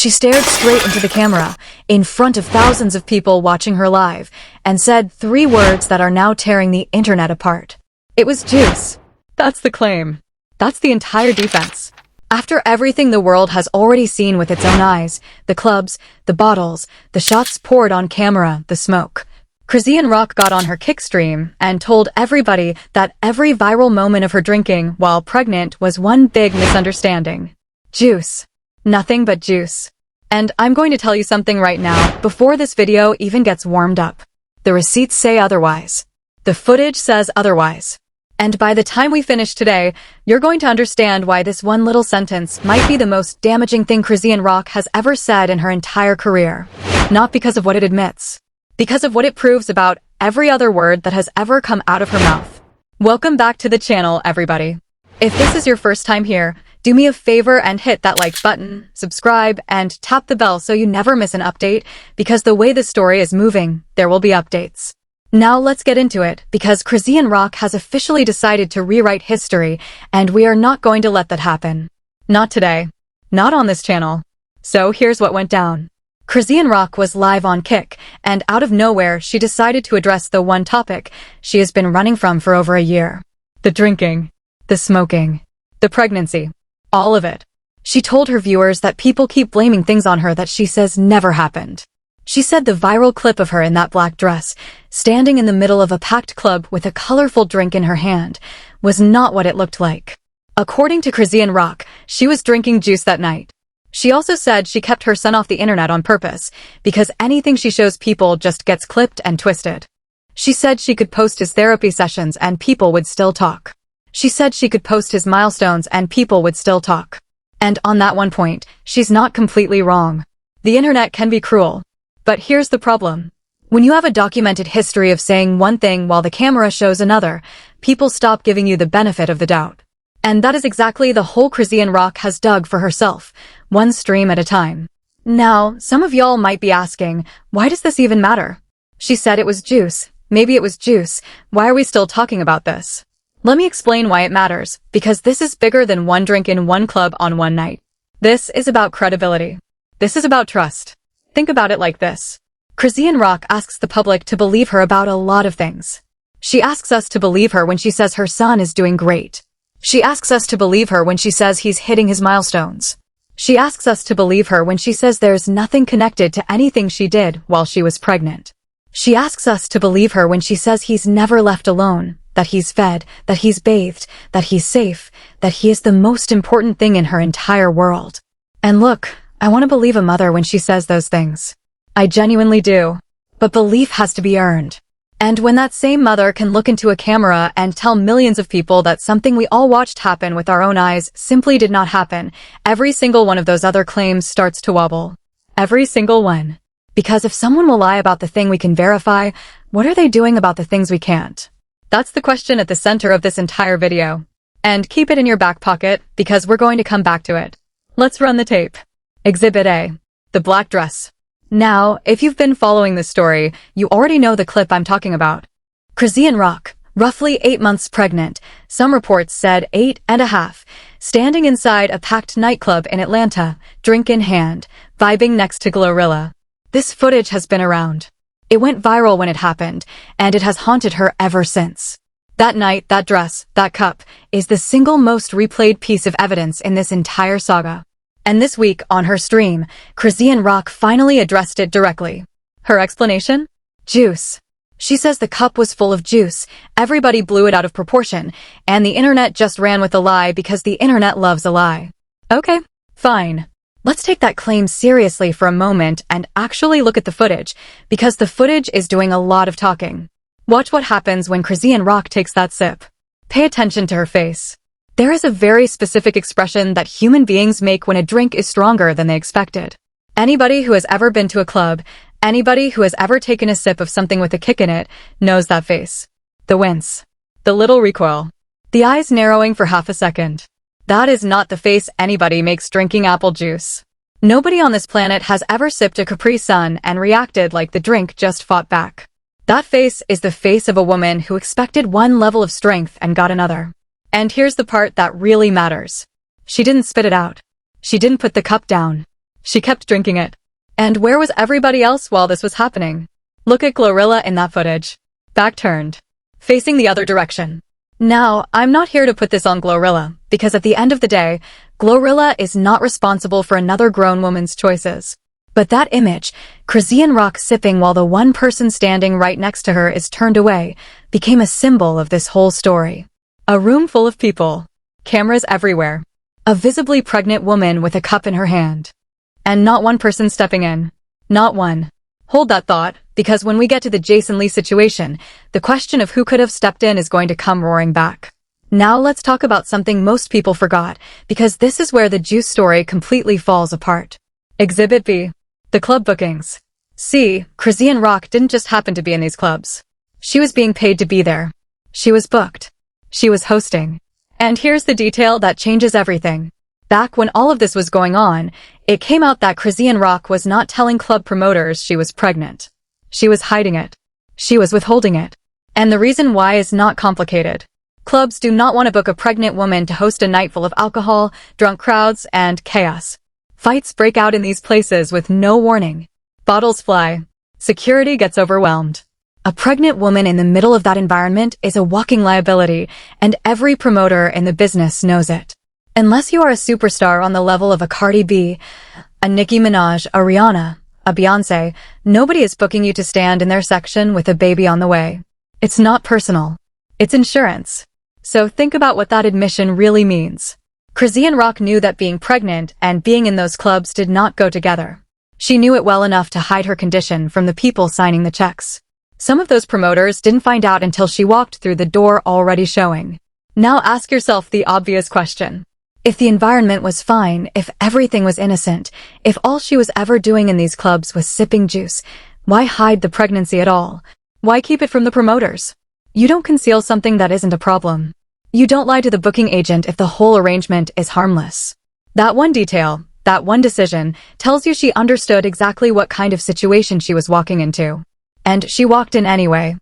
She stared straight into the camera, in front of thousands of people watching her live, and said 3 words that are now tearing the internet apart. It was juice. That's the claim. That's the entire defense. After everything the world has already seen with its own eyes, the clubs, the bottles, the shots poured on camera, the smoke, Chrisean Rock got on her kick stream and told everybody that every viral moment of her drinking while pregnant was one big misunderstanding. Juice. Nothing but juice. And I'm going to tell you something right now, before this video even gets warmed up. The receipts say otherwise. The footage says otherwise. And by the time we finish today, you're going to understand why this one little sentence might be the most damaging thing Chrisean Rock has ever said in her entire career. Not because of what it admits. Because of what it proves about every other word that has ever come out of her mouth. Welcome back to the channel, everybody. If this is your first time here, do me a favor and hit that like button, subscribe, and tap the bell so you never miss an update, because the way the story is moving, there will be updates. Now let's get into it, because Chrisean Rock has officially decided to rewrite history, and we are not going to let that happen. Not today. Not on this channel. So here's what went down. Chrisean Rock was live on Kick, and out of nowhere she decided to address the one topic she has been running from for over a year. The drinking. The smoking. The pregnancy. All of it. She told her viewers that people keep blaming things on her that she says never happened. She said the viral clip of her in that black dress, standing in the middle of a packed club with a colorful drink in her hand, was not what it looked like. According to Chrisean Rock, she was drinking juice that night. She also said she kept her son off the internet on purpose, because anything she shows people just gets clipped and twisted. She said she could post his therapy sessions and people would still talk. She said she could post his milestones and people would still talk. And on that one point, she's not completely wrong. The internet can be cruel. But here's the problem. When you have a documented history of saying one thing while the camera shows another, people stop giving you the benefit of the doubt. And that is exactly the hole Chrisean Rock has dug for herself, one stream at a time. Now, some of y'all might be asking, why does this even matter? She said it was juice. Maybe it was juice. Why are we still talking about this? Let me explain why it matters, because this is bigger than one drink in one club on one night. This is about credibility. This is about trust. Think about it like this. Chrisean Rock asks the public to believe her about a lot of things. She asks us to believe her when she says her son is doing great. She asks us to believe her when she says he's hitting his milestones. She asks us to believe her when she says there's nothing connected to anything she did while she was pregnant. She asks us to believe her when she says he's never left alone, that he's fed, that he's bathed, that he's safe, that he is the most important thing in her entire world. And look, I want to believe a mother when she says those things. I genuinely do. But belief has to be earned. And when that same mother can look into a camera and tell millions of people that something we all watched happen with our own eyes simply did not happen, every single one of those other claims starts to wobble. Every single one. Because if someone will lie about the thing we can verify, what are they doing about the things we can't? That's the question at the center of this entire video. And keep it in your back pocket, because we're going to come back to it. Let's run the tape. Exhibit A. The black dress. Now, if you've been following this story, you already know the clip I'm talking about. Chrisean Rock, roughly 8 months pregnant, some reports said 8.5, standing inside a packed nightclub in Atlanta, drink in hand, vibing next to Glorilla. This footage has been around. It went viral when it happened, and it has haunted her ever since. That night, that dress, that cup, is the single most replayed piece of evidence in this entire saga. And this week, on her stream, Chrisean Rock finally addressed it directly. Her explanation? Juice. She says the cup was full of juice, everybody blew it out of proportion, and the internet just ran with the lie because the internet loves a lie. Okay, fine. Let's take that claim seriously for a moment and actually look at the footage, because the footage is doing a lot of talking. Watch what happens when Chrisean Rock takes that sip. Pay attention to her face. There is a very specific expression that human beings make when a drink is stronger than they expected. Anybody who has ever been to a club, anybody who has ever taken a sip of something with a kick in it, knows that face. The wince. The little recoil. The eyes narrowing for half a second. That is not the face anybody makes drinking apple juice. Nobody on this planet has ever sipped a Capri Sun and reacted like the drink just fought back. That face is the face of a woman who expected one level of strength and got another. And here's the part that really matters. She didn't spit it out. She didn't put the cup down. She kept drinking it. And where was everybody else while this was happening? Look at Glorilla in that footage. Back turned. Facing the other direction. Now, I'm not here to put this on Glorilla, because at the end of the day, Glorilla is not responsible for another grown woman's choices. But that image, Chrisean Rock sipping while the one person standing right next to her is turned away, became a symbol of this whole story. A room full of people. Cameras everywhere. A visibly pregnant woman with a cup in her hand. And not one person stepping in. Not one. Hold that thought, because when we get to the Jason Lee situation, the question of who could have stepped in is going to come roaring back. Now let's talk about something most people forgot, because this is where the Juice story completely falls apart. Exhibit B. The club bookings. See, Chrisean Rock didn't just happen to be in these clubs. She was being paid to be there. She was booked. She was hosting. And here's the detail that changes everything. Back when all of this was going on, it came out that Chrisean Rock was not telling club promoters she was pregnant. She was hiding it. She was withholding it. And the reason why is not complicated. Clubs do not want to book a pregnant woman to host a night full of alcohol, drunk crowds, and chaos. Fights break out in these places with no warning. Bottles fly. Security gets overwhelmed. A pregnant woman in the middle of that environment is a walking liability, and every promoter in the business knows it. Unless you are a superstar on the level of a Cardi B, a Nicki Minaj, a Rihanna, a Beyoncé, nobody is booking you to stand in their section with a baby on the way. It's not personal. It's insurance. So think about what that admission really means. Chrisean Rock knew that being pregnant and being in those clubs did not go together. She knew it well enough to hide her condition from the people signing the checks. Some of those promoters didn't find out until she walked through the door already showing. Now ask yourself the obvious question. If the environment was fine, if everything was innocent, if all she was ever doing in these clubs was sipping juice, why hide the pregnancy at all? Why keep it from the promoters? You don't conceal something that isn't a problem. You don't lie to the booking agent if the whole arrangement is harmless. That one detail, that one decision, tells you she understood exactly what kind of situation she was walking into. And she walked in anyway.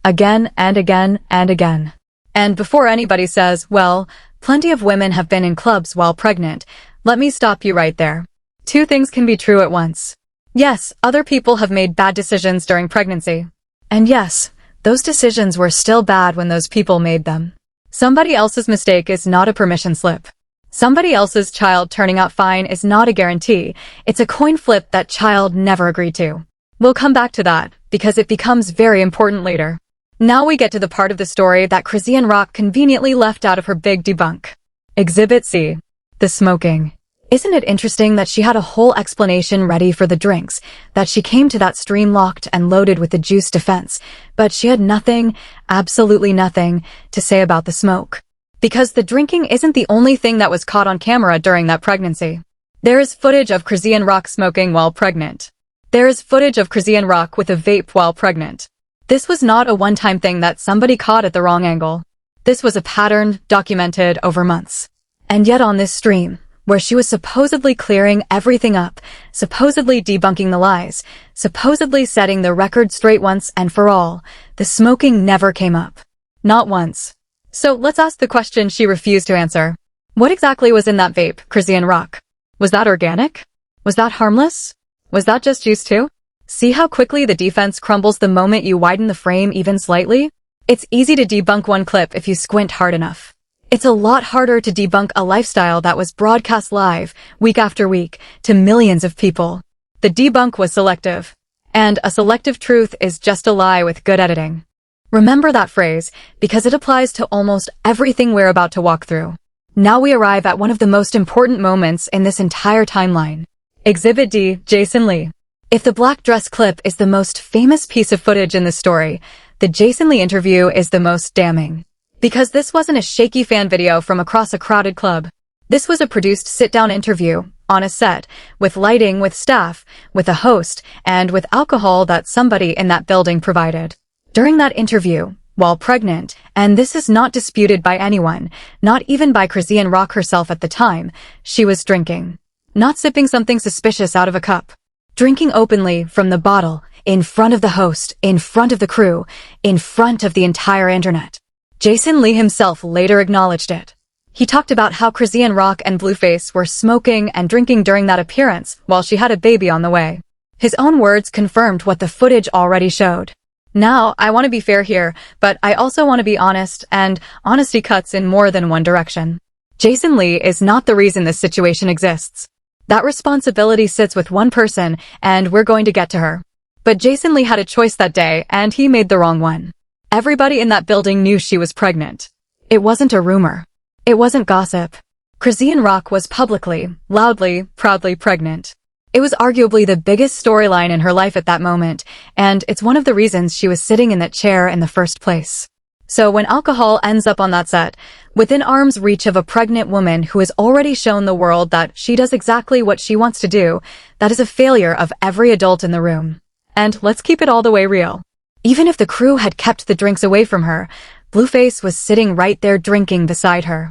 Again and again and again. And before anybody says, well, plenty of women have been in clubs while pregnant, let me stop you right there. Two things can be true at once. Yes, other people have made bad decisions during pregnancy. And yes, those decisions were still bad when those people made them. Somebody else's mistake is not a permission slip. Somebody else's child turning out fine is not a guarantee. It's a coin flip that child never agreed to. We'll come back to that, because it becomes very important later. Now we get to the part of the story that Chrisean Rock conveniently left out of her big debunk. Exhibit C. The smoking. Isn't it interesting that she had a whole explanation ready for the drinks, that she came to that stream locked and loaded with the juice defense, but she had nothing, absolutely nothing, to say about the smoke. Because the drinking isn't the only thing that was caught on camera during that pregnancy. There is footage of Chrisean Rock smoking while pregnant. There is footage of Chrisean Rock with a vape while pregnant. This was not a one-time thing that somebody caught at the wrong angle. This was a pattern documented over months. And yet on this stream, where she was supposedly clearing everything up, supposedly debunking the lies, supposedly setting the record straight once and for all, the smoking never came up. Not once. So let's ask the question she refused to answer. What exactly was in that vape, Chrisean Rock? Was that organic? Was that harmless? Was that just juice too? See how quickly the defense crumbles the moment you widen the frame even slightly? It's easy to debunk one clip if you squint hard enough. It's a lot harder to debunk a lifestyle that was broadcast live, week after week, to millions of people. The debunk was selective. And a selective truth is just a lie with good editing. Remember that phrase, because it applies to almost everything we're about to walk through. Now we arrive at one of the most important moments in this entire timeline. Exhibit D, Jason Lee. If the black dress clip is the most famous piece of footage in the story, the Jason Lee interview is the most damning. Because this wasn't a shaky fan video from across a crowded club. This was a produced sit-down interview, on a set, with lighting, with staff, with a host, and with alcohol that somebody in that building provided. During that interview, while pregnant, and this is not disputed by anyone, not even by Chrisean Rock herself at the time, she was drinking. Not sipping something suspicious out of a cup. Drinking openly from the bottle, in front of the host, in front of the crew, in front of the entire internet. Jason Lee himself later acknowledged it. He talked about how Chrisean Rock and Blueface were smoking and drinking during that appearance while she had a baby on the way. His own words confirmed what the footage already showed. Now, I want to be fair here, but I also want to be honest, and honesty cuts in more than one direction. Jason Lee is not the reason this situation exists. That responsibility sits with one person, and we're going to get to her. But Jason Lee had a choice that day, and he made the wrong one. Everybody in that building knew she was pregnant. It wasn't a rumor. It wasn't gossip. Chrisean Rock was publicly, loudly, proudly pregnant. It was arguably the biggest storyline in her life at that moment, and it's one of the reasons she was sitting in that chair in the first place. So when alcohol ends up on that set, within arm's reach of a pregnant woman who has already shown the world that she does exactly what she wants to do, that is a failure of every adult in the room. And let's keep it all the way real. Even if the crew had kept the drinks away from her, Blueface was sitting right there drinking beside her.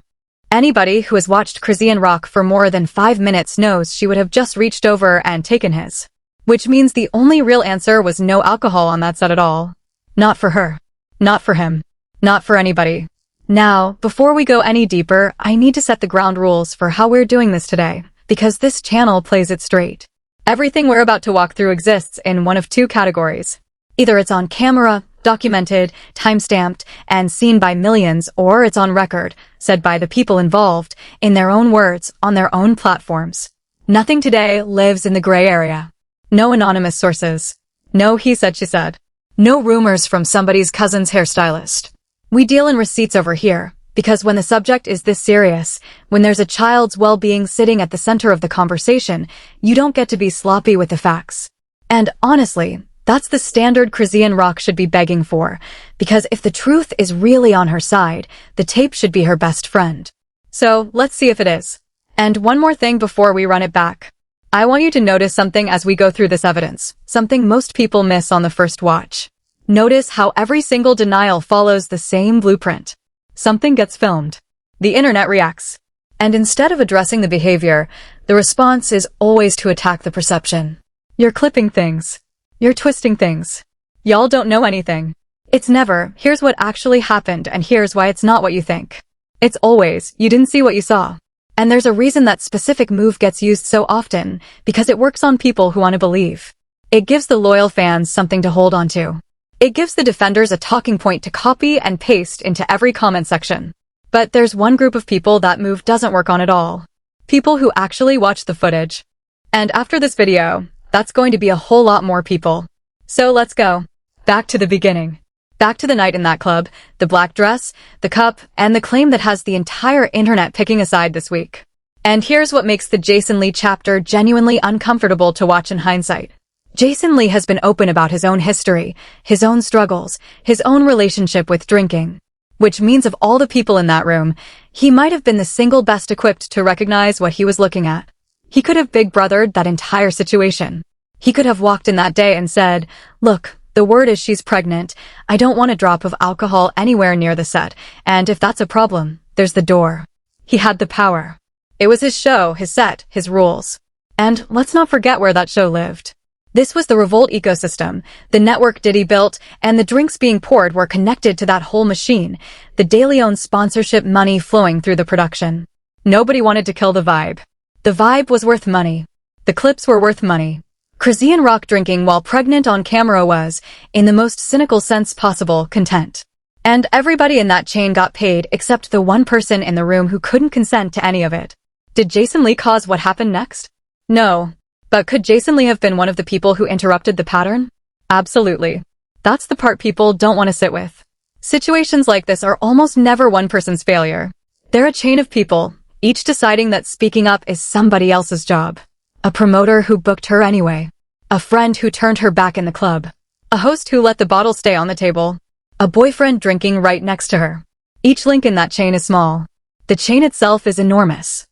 Anybody who has watched Chrisean Rock for more than 5 minutes knows she would have just reached over and taken his. Which means the only real answer was no alcohol on that set at all. Not for her. Not for him. Not for anybody. Now, before we go any deeper, I need to set the ground rules for how we're doing this today, because this channel plays it straight. Everything we're about to walk through exists in one of two categories. Either it's on camera, documented, time-stamped, and seen by millions, or it's on record, said by the people involved, in their own words, on their own platforms. Nothing today lives in the gray area. No anonymous sources. No he said she said. No rumors from somebody's cousin's hairstylist. We deal in receipts over here, because when the subject is this serious, when there's a child's well-being sitting at the center of the conversation, you don't get to be sloppy with the facts. And honestly, that's the standard Chrisean Rock should be begging for, because if the truth is really on her side, the tape should be her best friend. So, let's see if it is. And one more thing before we run it back. I want you to notice something as we go through this evidence, something most people miss on the first watch. Notice how every single denial follows the same blueprint. Something gets filmed. The internet reacts. And instead of addressing the behavior, the response is always to attack the perception. You're clipping things. You're twisting things. Y'all don't know anything. It's never, here's what actually happened and here's why it's not what you think. It's always, you didn't see what you saw. And there's a reason that specific move gets used so often, because it works on people who want to believe. It gives the loyal fans something to hold on to. It gives the defenders a talking point to copy and paste into every comment section. But there's one group of people that move doesn't work on at all. People who actually watch the footage. And after this video, that's going to be a whole lot more people. So let's go. Back to the beginning. Back to the night in that club, the black dress, the cup, and the claim that has the entire internet picking a side this week. And here's what makes the Jason Lee chapter genuinely uncomfortable to watch in hindsight. Jason Lee has been open about his own history, his own struggles, his own relationship with drinking. Which means of all the people in that room, he might have been the single best equipped to recognize what he was looking at. He could have big brothered that entire situation. He could have walked in that day and said, "Look, the word is she's pregnant. I don't want a drop of alcohol anywhere near the set, and if that's a problem, there's the door." He had the power. It was his show, his set, his rules. And let's not forget where that show lived. This was the Revolt ecosystem, the network Diddy built, and the drinks being poured were connected to that whole machine, the De Leon sponsorship money flowing through the production. Nobody wanted to kill the vibe. The vibe was worth money. The clips were worth money. Chrisean Rock drinking while pregnant on camera was, in the most cynical sense possible, content. And everybody in that chain got paid except the one person in the room who couldn't consent to any of it. Did Jason Lee cause what happened next? No. But could Jason Lee have been one of the people who interrupted the pattern? Absolutely. That's the part people don't want to sit with. Situations like this are almost never one person's failure. They're a chain of people, each deciding that speaking up is somebody else's job. A promoter who booked her anyway. A friend who turned her back in the club. A host who let the bottle stay on the table. A boyfriend drinking right next to her. Each link in that chain is small. The chain itself is enormous.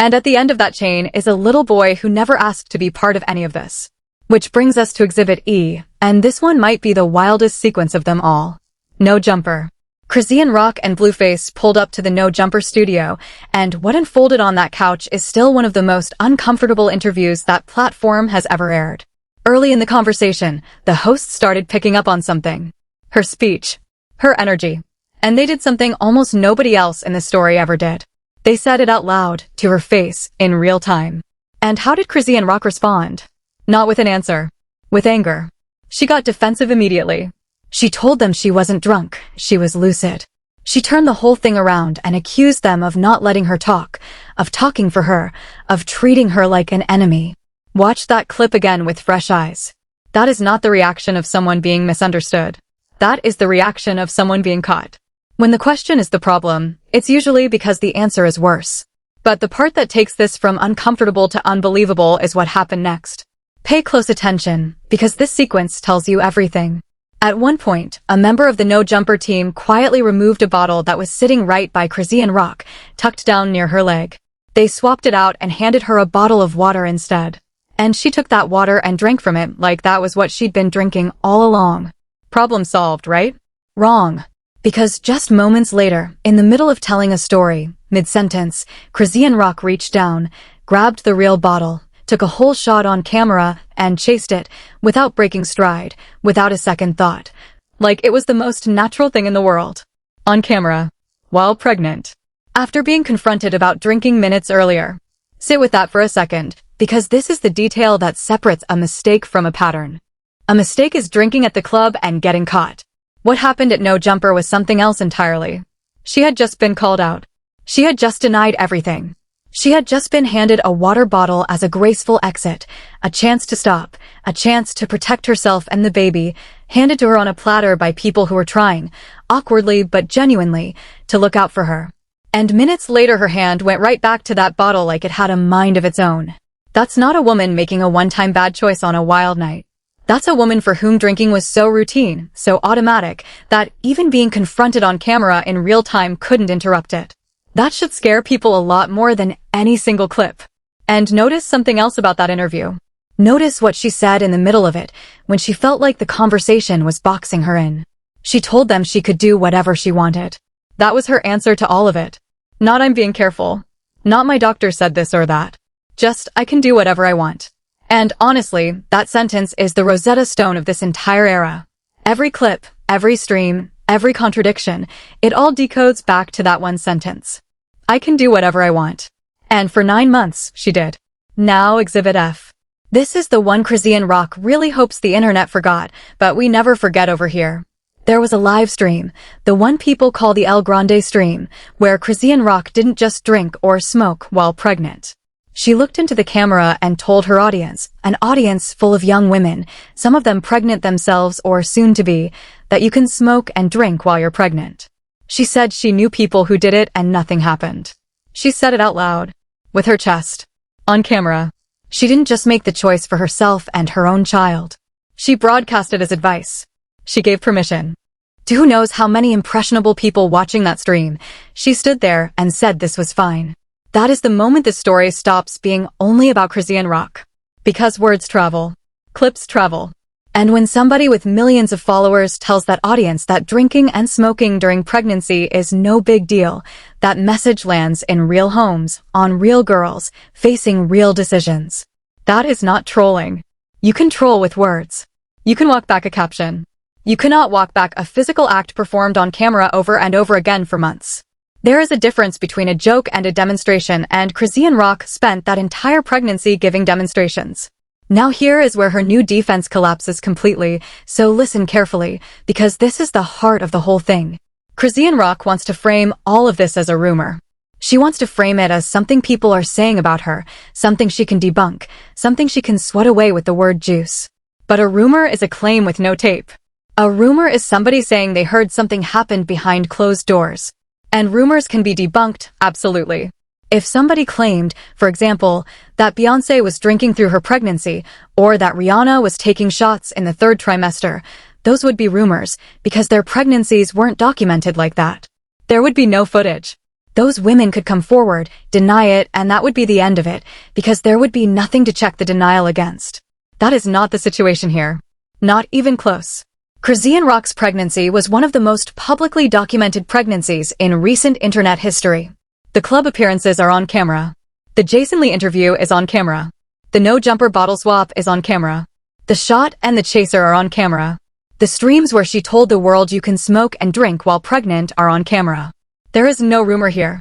And at the end of that chain is a little boy who never asked to be part of any of this. Which brings us to Exhibit E, and this one might be the wildest sequence of them all. No Jumper. Chrisean Rock and Blueface pulled up to the No Jumper studio, and what unfolded on that couch is still one of the most uncomfortable interviews that platform has ever aired. Early in the conversation, the host started picking up on something. Her speech. Her energy. And they did something almost nobody else in the story ever did. They said it out loud, to her face, in real time. And how did Chrisean Rock respond? Not with an answer. With anger. She got defensive immediately. She told them she wasn't drunk, she was lucid. She turned the whole thing around and accused them of not letting her talk, of talking for her, of treating her like an enemy. Watch that clip again with fresh eyes. That is not the reaction of someone being misunderstood. That is the reaction of someone being caught. When the question is the problem, it's usually because the answer is worse. But the part that takes this from uncomfortable to unbelievable is what happened next. Pay close attention, because this sequence tells you everything. At one point, a member of the No Jumper team quietly removed a bottle that was sitting right by Chrisean Rock, tucked down near her leg. They swapped it out and handed her a bottle of water instead. And she took that water and drank from it like that was what she'd been drinking all along. Problem solved, right? Wrong. Because just moments later, in the middle of telling a story, mid-sentence, Chrisean Rock reached down, grabbed the real bottle, took a whole shot on camera, and chased it, without breaking stride, without a second thought. Like it was the most natural thing in the world. On camera. While pregnant. After being confronted about drinking minutes earlier. Sit with that for a second, because this is the detail that separates a mistake from a pattern. A mistake is drinking at the club and getting caught. What happened at No Jumper was something else entirely. She had just been called out. She had just denied everything. She had just been handed a water bottle as a graceful exit, a chance to stop, a chance to protect herself and the baby, handed to her on a platter by people who were trying, awkwardly but genuinely, to look out for her. And minutes later her hand went right back to that bottle like it had a mind of its own. That's not a woman making a one-time bad choice on a wild night. That's a woman for whom drinking was so routine, so automatic, that even being confronted on camera in real time couldn't interrupt it. That should scare people a lot more than any single clip. And notice something else about that interview. Notice what she said in the middle of it, when she felt like the conversation was boxing her in. She told them she could do whatever she wanted. That was her answer to all of it. Not I'm being careful. Not my doctor said this or that. Just I can do whatever I want. And honestly, that sentence is the Rosetta Stone of this entire era. Every clip, every stream, every contradiction, it all decodes back to that one sentence. I can do whatever I want. And for 9 months, she did. Now Exhibit F. This is the one Chrisean Rock really hopes the internet forgot, but we never forget over here. There was a live stream, the one people call the El Grande stream, where Chrisean Rock didn't just drink or smoke while pregnant. She looked into the camera and told her audience, an audience full of young women, some of them pregnant themselves or soon to be, that you can smoke and drink while you're pregnant. She said she knew people who did it and nothing happened. She said it out loud, with her chest, on camera. She didn't just make the choice for herself and her own child. She broadcasted as advice. She gave permission. To who knows how many impressionable people watching that stream, she stood there and said this was fine. That is the moment the story stops being only about Chrisean Rock. Because words travel. Clips travel. And when somebody with millions of followers tells that audience that drinking and smoking during pregnancy is no big deal, that message lands in real homes, on real girls, facing real decisions. That is not trolling. You can troll with words. You can walk back a caption. You cannot walk back a physical act performed on camera over and over again for months. There is a difference between a joke and a demonstration, and Chrisean Rock spent that entire pregnancy giving demonstrations. Now here is where her new defense collapses completely, so listen carefully, because this is the heart of the whole thing. Chrisean Rock wants to frame all of this as a rumor. She wants to frame it as something people are saying about her, something she can debunk, something she can sweat away with the word juice. But a rumor is a claim with no tape. A rumor is somebody saying they heard something happened behind closed doors. And rumors can be debunked, absolutely. If somebody claimed, for example, that Beyoncé was drinking through her pregnancy, or that Rihanna was taking shots in the 3rd trimester, those would be rumors, because their pregnancies weren't documented like that. There would be no footage. Those women could come forward, deny it, and that would be the end of it, because there would be nothing to check the denial against. That is not the situation here. Not even close. Chrisean Rock's pregnancy was one of the most publicly documented pregnancies in recent internet history. The club appearances are on camera. The Jason Lee interview is on camera. The No Jumper bottle swap is on camera. The shot and the chaser are on camera. The streams where she told the world you can smoke and drink while pregnant are on camera. There is no rumor here.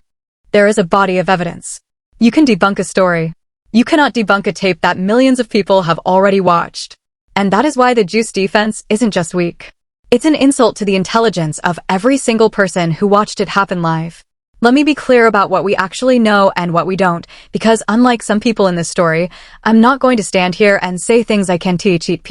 There is a body of evidence. You can debunk a story. You cannot debunk a tape that millions of people have already watched. And that is why the Juice defense isn't just weak. It's an insult to the intelligence of every single person who watched it happen live. Let me be clear about what we actually know and what we don't, because unlike some people in this story, I'm not going to stand here and say things I can teach //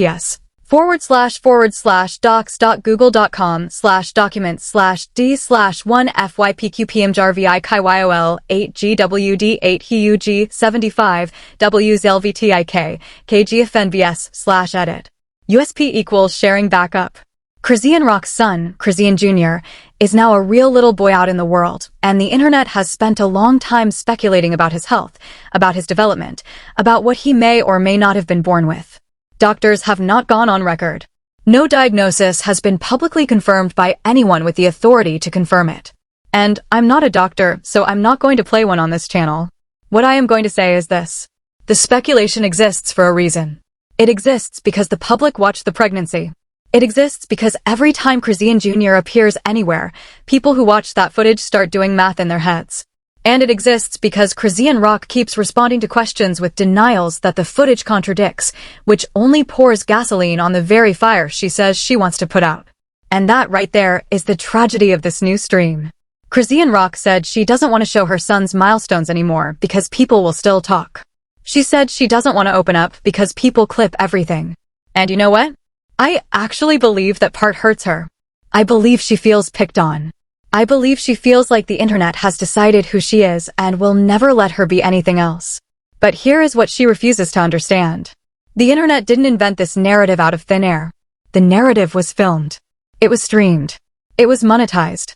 docs.google.com/documents/d/1fypqpmjarvi kyol8gwd8heug75wzlvtik kgfnvs/edit. USP equals sharing backup. Chrisean Rock's son, Chrisean Jr., is now a real little boy out in the world, and the internet has spent a long time speculating about his health, about his development, about what he may or may not have been born with. Doctors have not gone on record. No diagnosis has been publicly confirmed by anyone with the authority to confirm it. And I'm not a doctor, so I'm not going to play one on this channel. What I am going to say is this. The speculation exists for a reason. It exists because the public watched the pregnancy. It exists because every time Chrisean Jr. appears anywhere, people who watch that footage start doing math in their heads. And it exists because Chrisean Rock keeps responding to questions with denials that the footage contradicts, which only pours gasoline on the very fire she says she wants to put out. And that right there is the tragedy of this new stream. Chrisean Rock said she doesn't want to show her son's milestones anymore because people will still talk. She said she doesn't want to open up because people clip everything. And you know what? I actually believe that part hurts her. I believe she feels picked on. I believe she feels like the internet has decided who she is and will never let her be anything else. But here is what she refuses to understand. The internet didn't invent this narrative out of thin air. The narrative was filmed. It was streamed. It was monetized.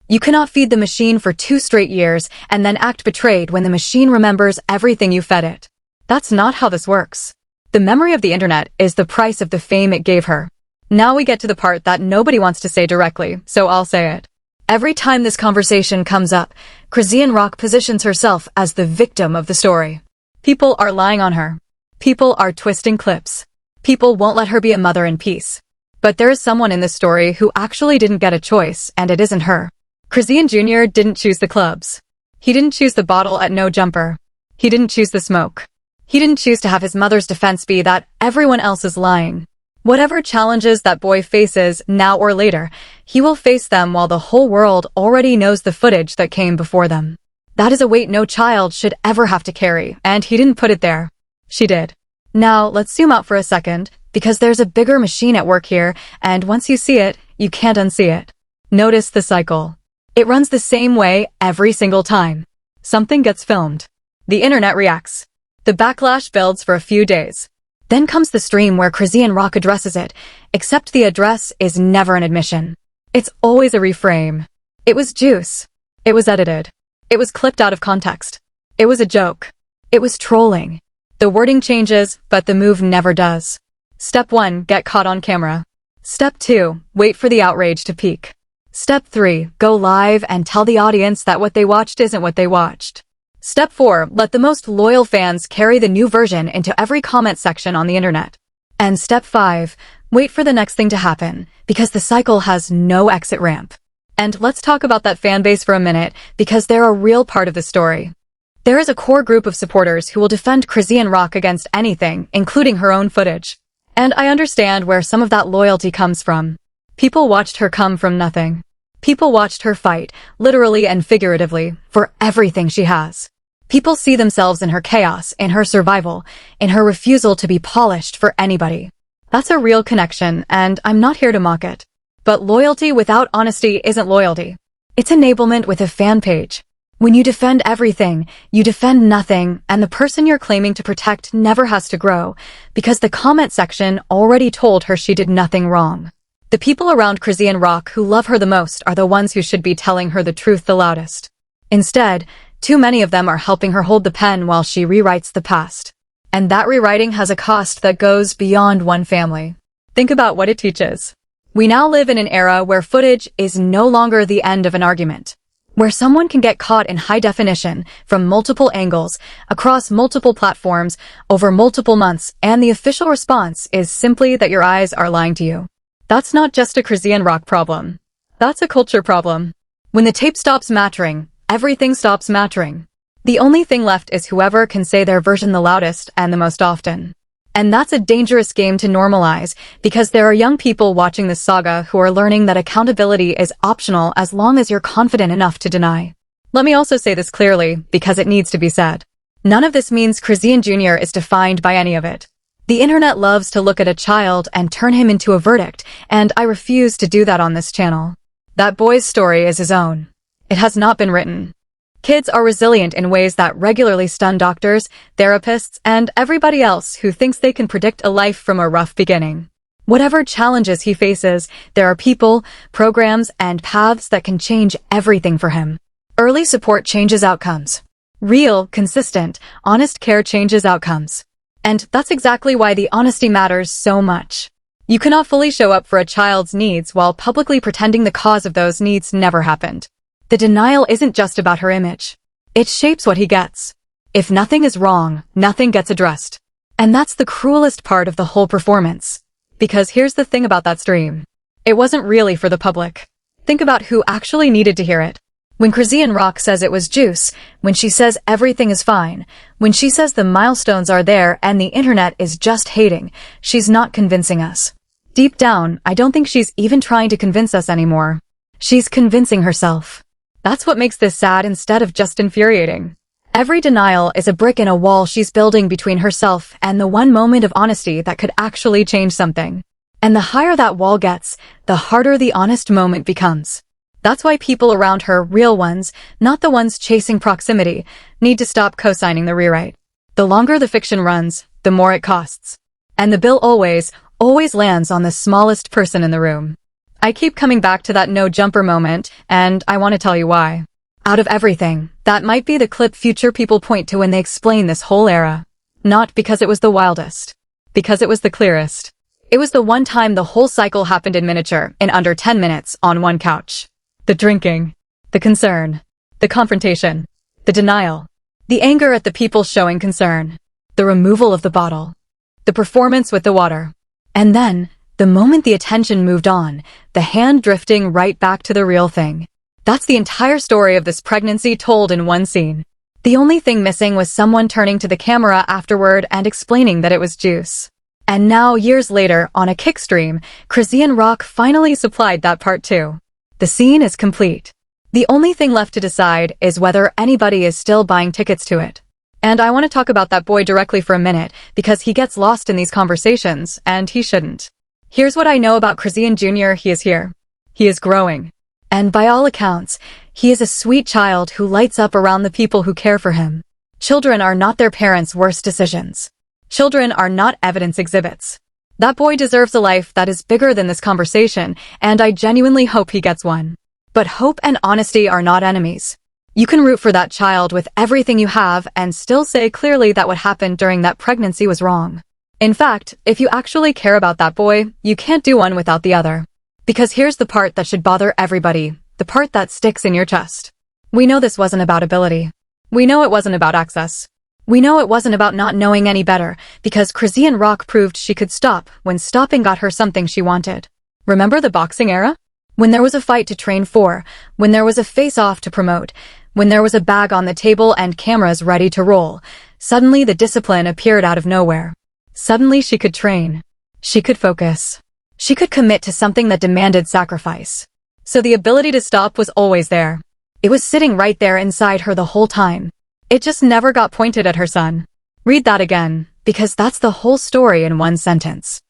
You cannot feed the machine for 2 straight years and then act betrayed when the machine remembers everything you fed it. That's not how this works. The memory of the internet is the price of the fame it gave her. Now we get to the part that nobody wants to say directly, so I'll say it. Every time this conversation comes up, Chrisean Rock positions herself as the victim of the story. People are lying on her. People are twisting clips. People won't let her be a mother in peace. But there is someone in this story who actually didn't get a choice, and it isn't her. Chrisean Jr. didn't choose the clubs. He didn't choose the bottle at No Jumper. He didn't choose the smoke. He didn't choose to have his mother's defense be that everyone else is lying. Whatever challenges that boy faces, now or later, he will face them while the whole world already knows the footage that came before them. That is a weight no child should ever have to carry, and he didn't put it there. She did. Now, let's zoom out for a second, because there's a bigger machine at work here, and once you see it, you can't unsee it. Notice the cycle. It runs the same way every single time. Something gets filmed. The internet reacts. The backlash builds for a few days. Then comes the stream where Chrisean Rock addresses it, except the address is never an admission. It's always a reframe. It was juice. It was edited. It was clipped out of context. It was a joke. It was trolling. The wording changes, but the move never does. Step 1, get caught on camera. Step 2, wait for the outrage to peak. Step 3, go live and tell the audience that what they watched isn't what they watched. Step 4, let the most loyal fans carry the new version into every comment section on the internet. And Step 5, wait for the next thing to happen, because the cycle has no exit ramp. And let's talk about that fan base for a minute, because they're a real part of the story. There is a core group of supporters who will defend Chrisean Rock against anything, including her own footage. And I understand where some of that loyalty comes from. People watched her come from nothing. People watched her fight, literally and figuratively, for everything she has. People see themselves in her chaos, in her survival, in her refusal to be polished for anybody. That's a real connection, and I'm not here to mock it. But loyalty without honesty isn't loyalty. It's enablement with a fan page. When you defend everything, you defend nothing, and the person you're claiming to protect never has to grow, because the comment section already told her she did nothing wrong. The people around Chrisean Rock who love her the most are the ones who should be telling her the truth the loudest. Instead, too many of them are helping her hold the pen while she rewrites the past. And that rewriting has a cost that goes beyond one family. Think about what it teaches. We now live in an era where footage is no longer the end of an argument, where someone can get caught in high definition from multiple angles, across multiple platforms, over multiple months, and the official response is simply that your eyes are lying to you. That's not just a Chrisean Rock problem. That's a culture problem. When the tape stops mattering, everything stops mattering. The only thing left is whoever can say their version the loudest and the most often. And that's a dangerous game to normalize, because there are young people watching this saga who are learning that accountability is optional as long as you're confident enough to deny. Let me also say this clearly, because it needs to be said. None of this means Chrisean Jr. is defined by any of it. The internet loves to look at a child and turn him into a verdict, and I refuse to do that on this channel. That boy's story is his own. It has not been written. Kids are resilient in ways that regularly stun doctors, therapists, and everybody else who thinks they can predict a life from a rough beginning. Whatever challenges he faces, there are people, programs, and paths that can change everything for him. Early support changes outcomes. Real, consistent, honest care changes outcomes. And that's exactly why the honesty matters so much. You cannot fully show up for a child's needs while publicly pretending the cause of those needs never happened. The denial isn't just about her image. It shapes what he gets. If nothing is wrong, nothing gets addressed. And that's the cruelest part of the whole performance. Because here's the thing about that stream. It wasn't really for the public. Think about who actually needed to hear it. When Chrisean Rock says it was juice, when she says everything is fine, when she says the milestones are there and the internet is just hating, she's not convincing us. Deep down, I don't think she's even trying to convince us anymore. She's convincing herself. That's what makes this sad instead of just infuriating. Every denial is a brick in a wall she's building between herself and the one moment of honesty that could actually change something. And the higher that wall gets, the harder the honest moment becomes. That's why people around her, real ones, not the ones chasing proximity, need to stop co-signing the rewrite. The longer the fiction runs, the more it costs. And the bill always lands on the smallest person in the room. I keep coming back to that no-jumper moment, and I want to tell you why. Out of everything, that might be the clip future people point to when they explain this whole era. Not because it was the wildest. Because it was the clearest. It was the one time the whole cycle happened in miniature, in under 10 minutes, on one couch. The drinking. The concern. The confrontation. The denial. The anger at the people showing concern. The removal of the bottle. The performance with the water. And then, the moment the attention moved on, the hand drifting right back to the real thing. That's the entire story of this pregnancy told in one scene. The only thing missing was someone turning to the camera afterward and explaining that it was juice. And now, years later, on a kick stream, Chrisean Rock finally supplied that part too. The scene is complete. The only thing left to decide is whether anybody is still buying tickets to it. And I want to talk about that boy directly for a minute, because he gets lost in these conversations, and he shouldn't. Here's what I know about Chrisean Jr. He is here. He is growing. And by all accounts, he is a sweet child who lights up around the people who care for him. Children are not their parents' worst decisions. Children are not evidence exhibits. That boy deserves a life that is bigger than this conversation, and I genuinely hope he gets one. But hope and honesty are not enemies. You can root for that child with everything you have and still say clearly that what happened during that pregnancy was wrong. In fact, if you actually care about that boy, you can't do one without the other. Because here's the part that should bother everybody, the part that sticks in your chest. We know this wasn't about ability. We know it wasn't about access. We know it wasn't about not knowing any better, because Chrisean Rock proved she could stop when stopping got her something she wanted. Remember the boxing era? When there was a fight to train for, when there was a face-off to promote, when there was a bag on the table and cameras ready to roll, suddenly the discipline appeared out of nowhere. Suddenly she could train. She could focus. She could commit to something that demanded sacrifice. So the ability to stop was always there. It was sitting right there inside her the whole time. It just never got pointed at her son. Read that again, because that's the whole story in one sentence.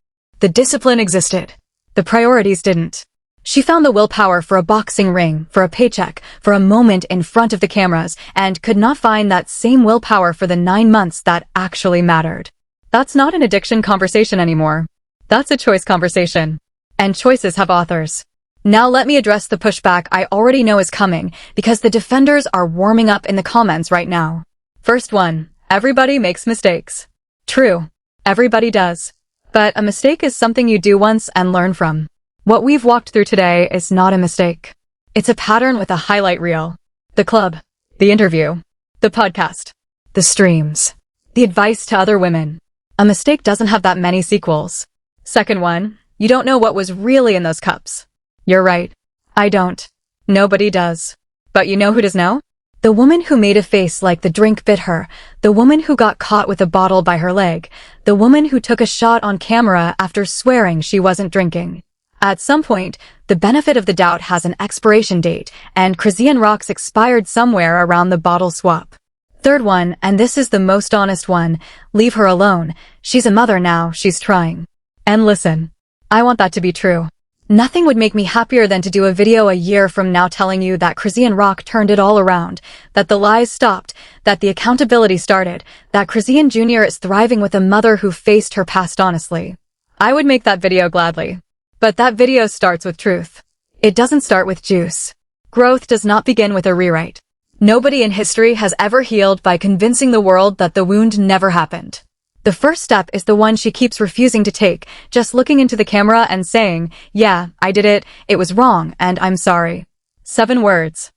The discipline existed. The priorities didn't. She found the willpower for a boxing ring, for a paycheck, for a moment in front of the cameras, and could not find that same willpower for the 9 months that actually mattered. That's not an addiction conversation anymore. That's a choice conversation. And choices have authors. Now let me address the pushback I already know is coming, because the defenders are warming up in the comments right now. First one, everybody makes mistakes. True, everybody does. But a mistake is something you do once and learn from. What we've walked through today is not a mistake. It's a pattern with a highlight reel. The club, the interview, the podcast, the streams, the advice to other women. A mistake doesn't have that many sequels. Second one, you don't know what was really in those cups. You're right. I don't. Nobody does. But you know who does know? The woman who made a face like the drink bit her, the woman who got caught with a bottle by her leg, the woman who took a shot on camera after swearing she wasn't drinking. At some point, the benefit of the doubt has an expiration date, and Chrisean Rock's expired somewhere around the bottle swap. Third one, and this is the most honest one, leave her alone. She's a mother now, she's trying. And listen, I want that to be true. Nothing would make me happier than to do a video a year from now telling you that Chrisean Rock turned it all around, that the lies stopped, that the accountability started, that Chrisean Jr. is thriving with a mother who faced her past honestly. I would make that video gladly. But that video starts with truth. It doesn't start with juice. Growth does not begin with a rewrite. Nobody in history has ever healed by convincing the world that the wound never happened. The first step is the one she keeps refusing to take, just looking into the camera and saying, yeah, I did it, it was wrong, and I'm sorry. 7 words.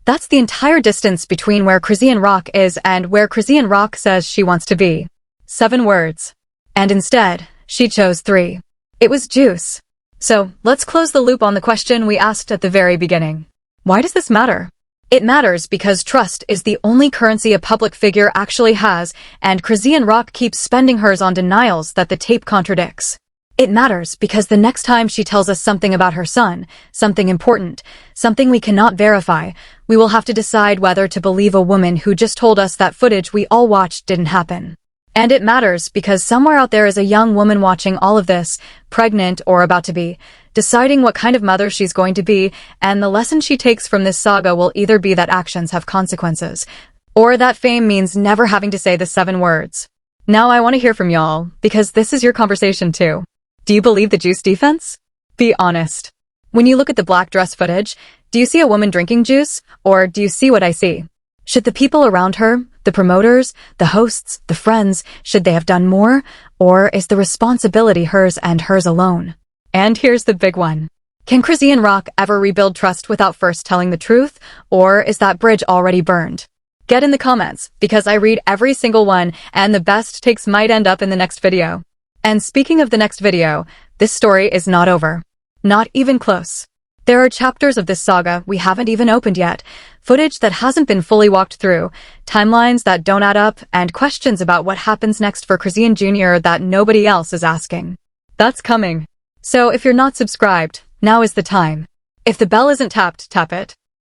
That's the entire distance between where Chrisean Rock is and where Chrisean Rock says she wants to be. 7 words. And instead, she chose 3. It was juice. So, let's close the loop on the question we asked at the very beginning. Why does this matter? It matters because trust is the only currency a public figure actually has, and Chrisean Rock keeps spending hers on denials that the tape contradicts. It matters because the next time she tells us something about her son, something important, something we cannot verify, we will have to decide whether to believe a woman who just told us that footage we all watched didn't happen. And it matters because somewhere out there is a young woman watching all of this, pregnant or about to be, deciding what kind of mother she's going to be, and the lesson she takes from this saga will either be that actions have consequences, or that fame means never having to say the 7 words. Now I want to hear from y'all, because this is your conversation too. Do you believe the juice defense? Be honest. When you look at the black dress footage, do you see a woman drinking juice, or do you see what I see? Should the people around her, the promoters, the hosts, the friends, should they have done more, or is the responsibility hers and hers alone? And here's the big one. Can Chrisean Rock ever rebuild trust without first telling the truth, or is that bridge already burned? Get in the comments, because I read every single one, and the best takes might end up in the next video. And speaking of the next video, this story is not over. Not even close. There are chapters of this saga we haven't even opened yet, footage that hasn't been fully walked through, timelines that don't add up, and questions about what happens next for Chrisean Jr. that nobody else is asking. That's coming. So if you're not subscribed, now is the time. If the bell isn't tapped, tap it.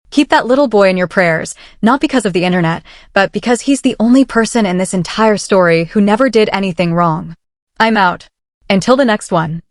Keep that little boy in your prayers, not because of the internet, but because he's the only person in this entire story who never did anything wrong. I'm out. Until the next one.